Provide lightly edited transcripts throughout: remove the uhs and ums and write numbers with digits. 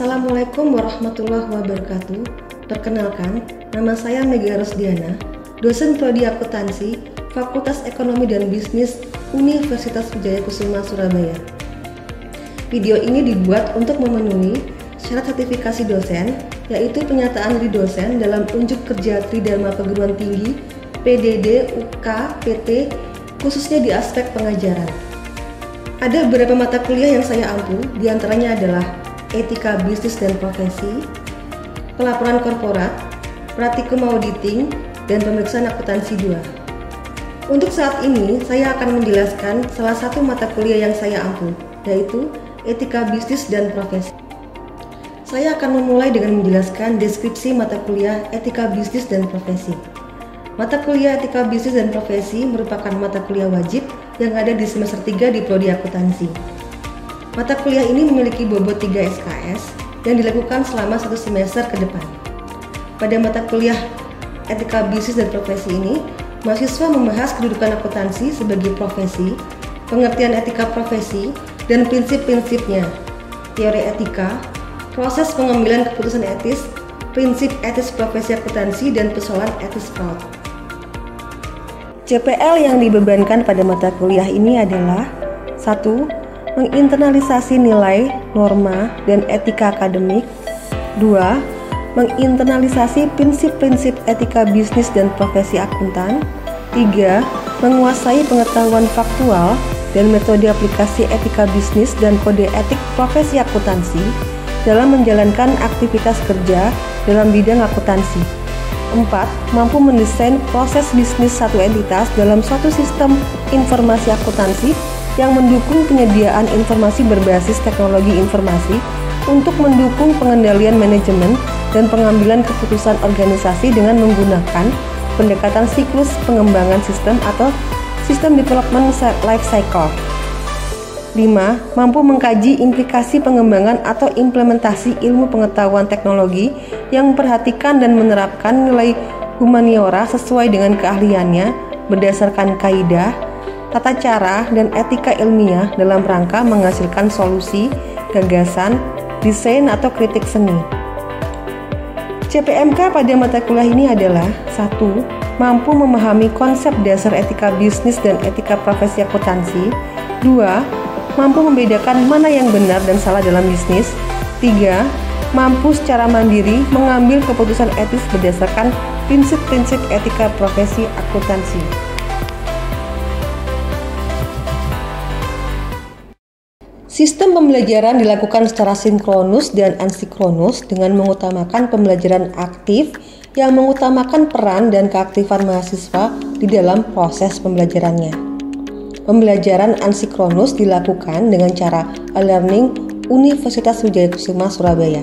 Assalamualaikum warahmatullahi wabarakatuh. Perkenalkan, nama saya Mega Rosdiana, dosen prodi akuntansi, Fakultas Ekonomi dan Bisnis Universitas Wijaya Kusuma Surabaya. Video ini dibuat untuk memenuhi syarat sertifikasi dosen, yaitu penyataan diri dosen dalam unjuk kerja Tridharma Perguruan Tinggi, PDD, UK, PT, khususnya di aspek pengajaran. Ada beberapa mata kuliah yang saya ampu, diantaranya adalah Etika Bisnis dan Profesi, Pelaporan Korporat, Praktikum Auditing, dan Pemeriksaan Akuntansi 2. Untuk saat ini, saya akan menjelaskan salah satu mata kuliah yang saya ampu, yaitu Etika Bisnis dan Profesi. Saya akan memulai dengan menjelaskan deskripsi mata kuliah Etika Bisnis dan Profesi. Mata kuliah Etika Bisnis dan Profesi merupakan mata kuliah wajib yang ada di semester 3 di prodi akuntansi. Mata kuliah ini memiliki bobot 3 SKS yang dilakukan selama 1 semester ke depan. Pada mata kuliah Etika Bisnis dan Profesi ini, mahasiswa membahas kedudukan akuntansi sebagai profesi, pengertian etika profesi, dan prinsip-prinsipnya, teori etika, proses pengambilan keputusan etis, prinsip etis profesi akuntansi, dan persoalan etis fraud. CPL yang dibebankan pada mata kuliah ini adalah 1. Menginternalisasi nilai, norma, dan etika akademik. 2. Menginternalisasi prinsip-prinsip etika bisnis dan profesi akuntan. 3. Menguasai pengetahuan faktual dan metode aplikasi etika bisnis dan kode etik profesi akuntansi dalam menjalankan aktivitas kerja dalam bidang akuntansi. 4. Mampu mendesain proses bisnis satu entitas dalam suatu sistem informasi akuntansi yang mendukung penyediaan informasi berbasis teknologi informasi untuk mendukung pengendalian manajemen dan pengambilan keputusan organisasi dengan menggunakan pendekatan siklus pengembangan sistem atau System Development Life Cycle. 5. Mampu mengkaji implikasi pengembangan atau implementasi ilmu pengetahuan teknologi yang memperhatikan dan menerapkan nilai humaniora sesuai dengan keahliannya berdasarkan kaidah, tata cara, dan etika ilmiah dalam rangka menghasilkan solusi, gagasan, desain, atau kritik seni. CPMK pada mata kuliah ini adalah 1. Mampu memahami konsep dasar etika bisnis dan etika profesi akuntansi. 2. Mampu membedakan mana yang benar dan salah dalam bisnis. 3. Mampu secara mandiri mengambil keputusan etis berdasarkan prinsip-prinsip etika profesi akuntansi. Sistem pembelajaran dilakukan secara sinkronus dan asinkronus dengan mengutamakan pembelajaran aktif yang mengutamakan peran dan keaktifan mahasiswa di dalam proses pembelajarannya. Pembelajaran asinkronus dilakukan dengan cara e-learning Universitas Wijaya Kusuma Surabaya.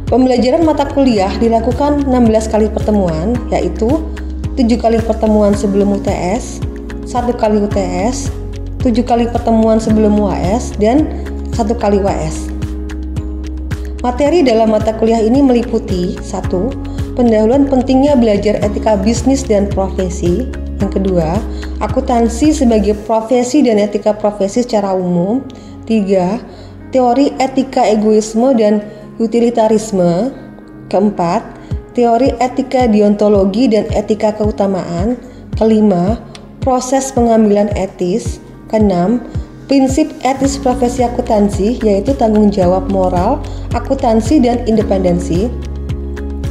Pembelajaran mata kuliah dilakukan 16 kali pertemuan, yaitu 7 kali pertemuan sebelum UTS, 1 kali UTS, 7 kali pertemuan sebelum UAS, dan 1 kali UAS. Materi dalam mata kuliah ini meliputi 1. Pendahuluan pentingnya belajar etika bisnis dan profesi. Yang kedua, akuntansi sebagai profesi dan etika profesi secara umum. 3. Teori etika egoisme dan utilitarisme. Keempat, teori etika deontologi dan etika keutamaan. Kelima, proses pengambilan etis. Keenam, prinsip etis profesi akuntansi, yaitu tanggung jawab moral, akuntansi, dan independensi.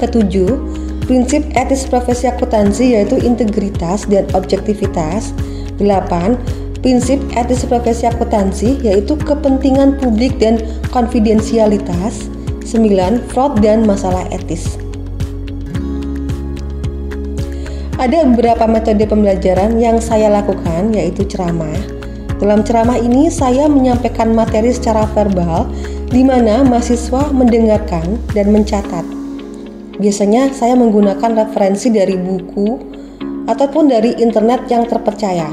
Ketujuh, prinsip etis profesi akuntansi, yaitu integritas dan objektivitas. 8. Prinsip etis profesi akuntansi, yaitu kepentingan publik dan konfidensialitas. 9. Fraud dan masalah etis. Ada beberapa metode pembelajaran yang saya lakukan, yaitu ceramah. Dalam ceramah ini saya menyampaikan materi secara verbal di mana mahasiswa mendengarkan dan mencatat. Biasanya saya menggunakan referensi dari buku ataupun dari internet yang terpercaya.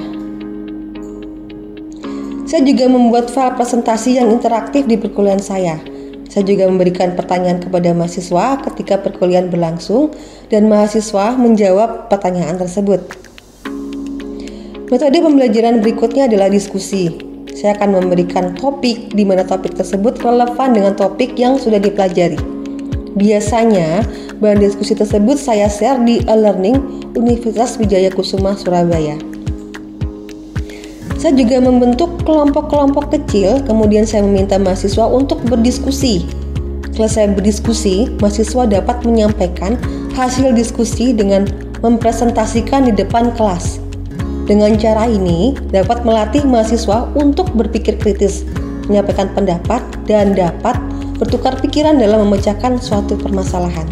Saya juga membuat file presentasi yang interaktif di perkuliahan saya. Saya juga memberikan pertanyaan kepada mahasiswa ketika perkuliahan berlangsung dan mahasiswa menjawab pertanyaan tersebut. Metode pembelajaran berikutnya adalah diskusi. Saya akan memberikan topik di mana topik tersebut relevan dengan topik yang sudah dipelajari. Biasanya, bahan diskusi tersebut saya share di e-learning Universitas Wijaya Kusuma Surabaya. Saya juga membentuk kelompok-kelompok kecil, kemudian saya meminta mahasiswa untuk berdiskusi. Selesai berdiskusi, mahasiswa dapat menyampaikan hasil diskusi dengan mempresentasikan di depan kelas. Dengan cara ini, dapat melatih mahasiswa untuk berpikir kritis, menyampaikan pendapat, dan dapat bertukar pikiran dalam memecahkan suatu permasalahan.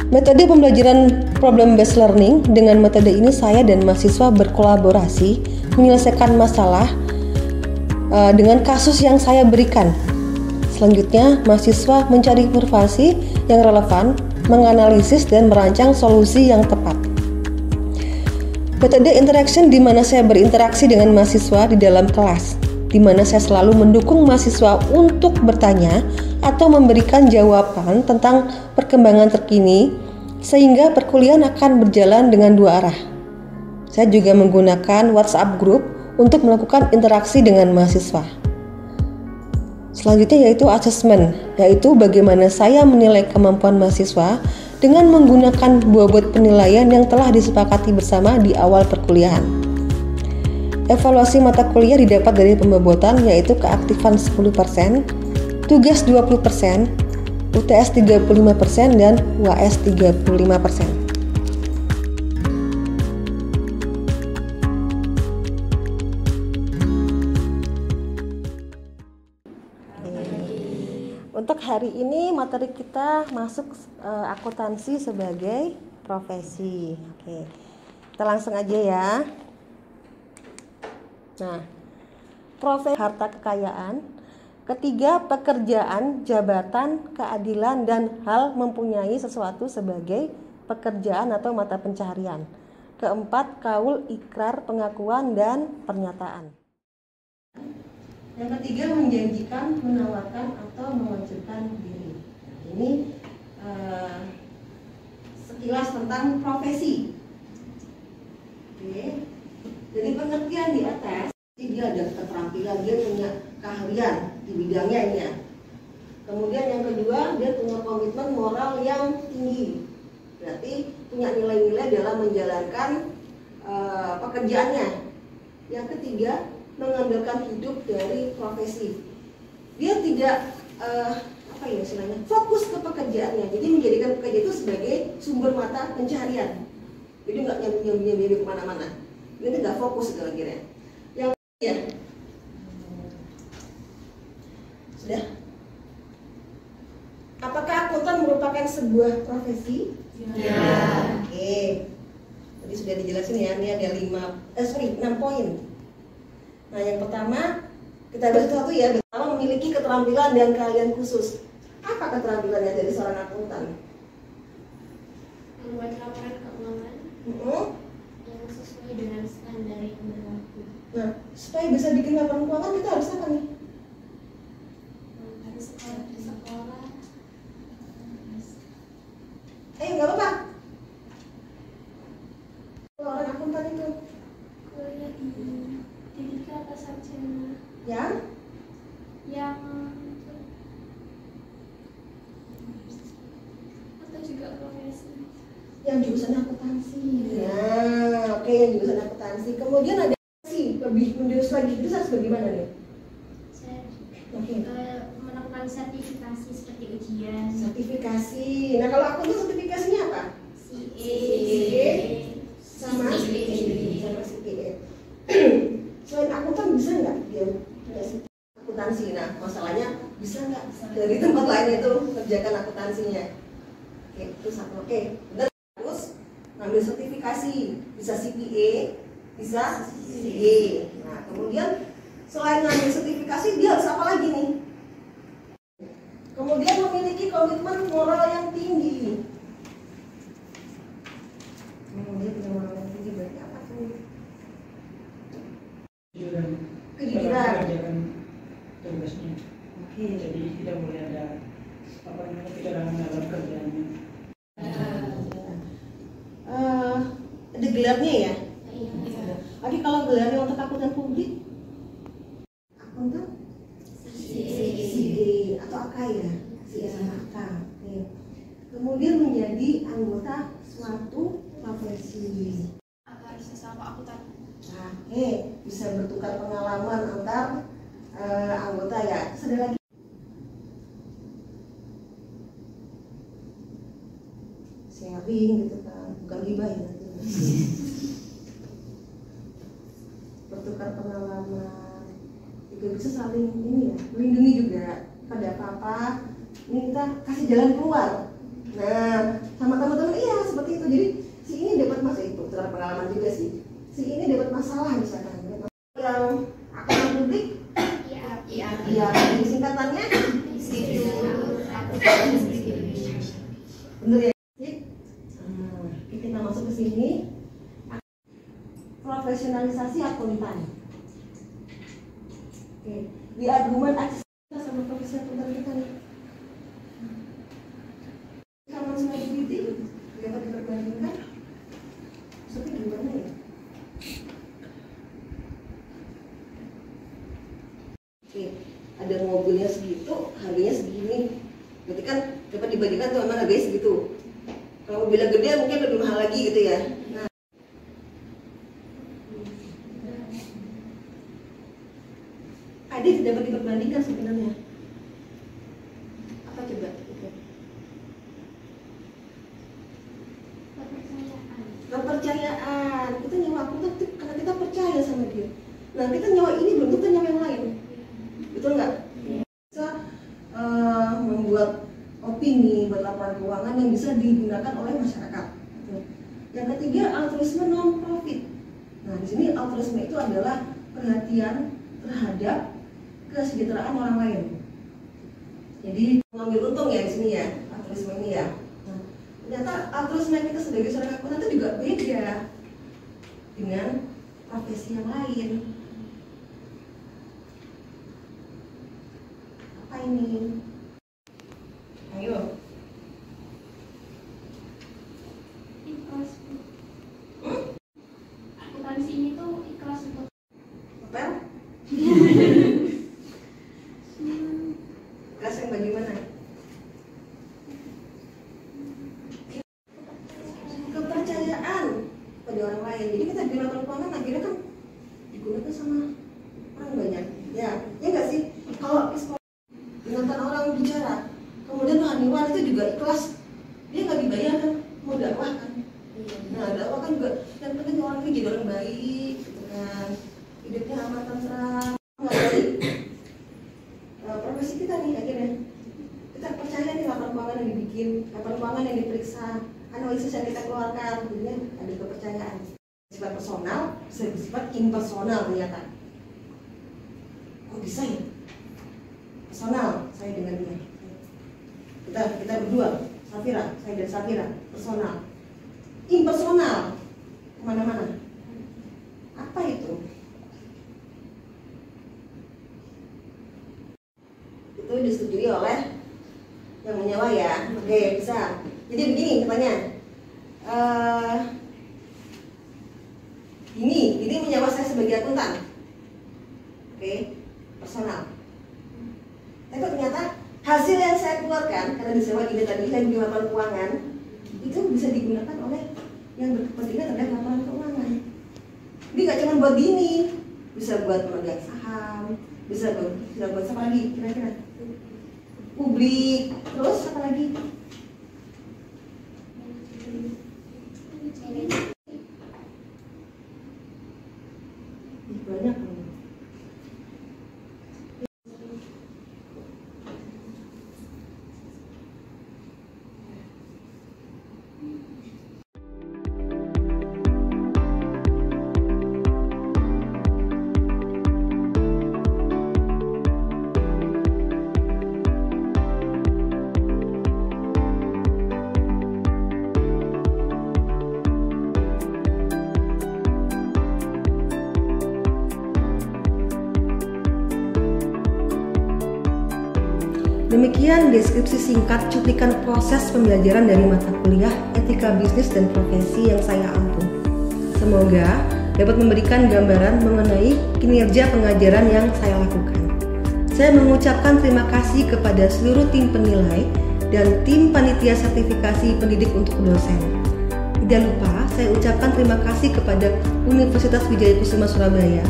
Metode pembelajaran problem-based learning, dengan metode ini saya dan mahasiswa berkolaborasi menyelesaikan masalah dengan kasus yang saya berikan. Selanjutnya, mahasiswa mencari informasi yang relevan, menganalisis dan merancang solusi yang tepat. Metode interaction, di mana saya berinteraksi dengan mahasiswa di dalam kelas, di mana saya selalu mendukung mahasiswa untuk bertanya atau memberikan jawaban tentang perkembangan terkini, sehingga perkuliahan akan berjalan dengan dua arah. Saya juga menggunakan WhatsApp group untuk melakukan interaksi dengan mahasiswa. Selanjutnya yaitu assessment, yaitu bagaimana saya menilai kemampuan mahasiswa dengan menggunakan bobot penilaian yang telah disepakati bersama di awal perkuliahan. Evaluasi mata kuliah didapat dari pembobotan, yaitu keaktifan 10%, tugas 20%, UTS 35% dan UAS 35%. Untuk hari ini materi kita masuk akuntansi sebagai profesi. Oke. Kita langsung aja ya. Nah, profesi harta kekayaan, ketiga pekerjaan, jabatan, keadilan, dan hal mempunyai sesuatu sebagai pekerjaan atau mata pencaharian. Keempat, kaul, ikrar, pengakuan, dan pernyataan. Yang ketiga, menjanjikan, menawarkan, atau mewajibkan diri. Ini sekilas tentang profesi. Oke. Jadi pengertian di atas, dia ada keterampilan, dia punya keahlian di bidangnya ini ya. Kemudian yang kedua, dia punya komitmen moral yang tinggi. Berarti punya nilai-nilai dalam menjalankan pekerjaannya. Yang ketiga, mengandalkan hidup dari profesi. Dia tidak fokus ke pekerjaannya. Jadi menjadikan pekerjaan itu sebagai sumber mata pencaharian. Jadi nggak nyambi-nyambi kemana-mana. Dia nggak fokus kira-kira. Yang ya, sudah. Apakah akuntan merupakan sebuah profesi? Ya. Oke. Tadi sudah dijelasin ya. Ini ada 6 poin. Nah, yang pertama kita bahas satu ya. Pertama, memiliki keterampilan dan keahlian khusus. Apa keterampilannya dari seorang akuntan? Membuat laporan keuangan yang sesuai dengan standar yang berlaku. Nah, supaya bisa bikin laporan keuangan kita harus apa nih? Harus sekolah. Nggak apa-apa. Orang akuntan itu Kuliah di tiga apa sarjana yang atau juga profesi yang jurusan akuntansi. Nah, oke, yang jurusan akuntansi. Kemudian ada sih lebih menjurus lagi, itu harus bagaimana nih? saya Oke. melakukan sertifikasi seperti ujian. Sertifikasi. Nah, kalau akuntan sertifikasinya apa? CA sama CPA. Selain akuntan bisa nggak dia akuntansi? Nah, masalahnya bisa nggak dari tempat lain itu kerjakan akuntansinya? Oke, itu satu. Oke, benar. Terus ambil sertifikasi, bisa CPA, bisa CA. Nah, kemudian selain ngambil sertifikasi, dia harus apa lagi nih? Kemudian memiliki komitmen moral yang tinggi. Dia punya moral yang tinggi berarti apa tuh? Kejujuran. Tugasnya. Oke. Jadi tidak boleh ada kecurangan dalam kerjaannya. Ada gelarnya ya? Oke, kalau gelarnya untuk akuntan publik, akuntan CA atau AK ya? CA sama AK. Oke. Kemudian menjadi anggota suatu profesi. Agar sesama akuntan. Oke, bisa bertukar pengalaman antar anggota ya. Terus ada lagi. Sharing gitu kan, bukan gibah ya. Bertukar pengalaman, juga bisa saling ini ya, melindungi juga pada apa-apa. Ini kita kasih jalan keluar. Nah, sama teman-teman iya seperti itu. Jadi si ini dapat masalah itu, bertukar pengalaman juga sih. Si ini dapat masalah misalkan. Yang akuntan publik, iya, jadi singkatannya bener ya. Kita masuk ke sini. Profesionalisasi akuntan. Oke, di argumen akses kita sama profesi akuntan kita nih. Sama selebriti dapat diperbandingkan. Maksudnya gimana ya? Oke, ada mobilnya segitu, harganya segini. Berarti kan dapat dibandingkan tuh memang harganya segitu. Kalau mobilnya gede mungkin lebih mahal lagi gitu ya. Nah, ada yang dapat diperbandingkan sebenarnya. Apa coba? Kepercayaan. Kita nyawa akuntan karena kita percaya sama dia. Nah, kita nyawa ini belum tentu nyawa yang lain. Betul nggak? Bisa membuat opini buat laporan keuangan yang bisa digunakan oleh masyarakat. Yang ketiga, altruisme non profit. Nah, di sini altruisme itu adalah perhatian terhadap kesejahteraan orang lain. Jadi mengambil untung ya di sini ya, altruisme ini ya. Nah, ternyata altruisme kita sebagai seorang akuntan itu juga beda dengan profesi yang lain. Apa ini? Ayo. Ikhlas. Akuntansi ini tuh ikhlas untuk Apel? Kelas yang bagaimana? Kepercayaan pada orang lain. Jadi kita di laporan keuangan akhirnya kan digunakan sama orang banyak. Ya nggak sih? Kalau dengarkan orang bicara, kemudian rohaniwan itu juga ikhlas. Dia nggak dibayar kan, mau dakwah kan. Nah, dakwah kan juga yang penting orang itu jadi orang baik, gitu kan. Hidupnya aman tentram. Nggak dari profesi kita nih akhirnya. Kita percaya nih laporan keuangan yang dibikin, laporan keuangan yang diperiksa, analisis yang kita keluarkan, jadinya ada kepercayaan. Sifat personal, sifat impersonal ternyata. Kok bisa ya? Personal, saya dengan dia. Kita berdua, Safira, saya dan Safira, personal. Impersonal, kemana-mana. Apa itu? Itu disetujui oleh yang menyewa ya. Oke, bisa. Jadi begini katanya. Ini menyewa saya sebagai akuntan. Oke, personal. Tapi ternyata hasil yang saya keluarkan karena disewa ini tadi saya di laporan keuangan itu bisa digunakan oleh yang berkepentingan terhadap laporan keuangan. Ini nggak cuma buat gini, bisa buat pemegang saham, bisa buat apa lagi kira-kira? Publik, terus apa lagi? Banyak loh. Demikian deskripsi singkat cuplikan proses pembelajaran dari mata kuliah Etika Bisnis dan Profesi yang saya ampu. Semoga dapat memberikan gambaran mengenai kinerja pengajaran yang saya lakukan. Saya mengucapkan terima kasih kepada seluruh tim penilai dan tim panitia sertifikasi pendidik untuk dosen. Tidak lupa, saya ucapkan terima kasih kepada Universitas Wijaya Kusuma Surabaya,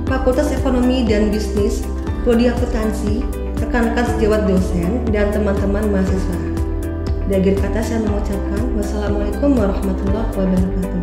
Fakultas Ekonomi dan Bisnis, Prodi Akuntansi, rekan-rekan sejawat dosen, dan teman-teman mahasiswa. Di akhir kata saya mengucapkan wassalamualaikum warahmatullahi wabarakatuh.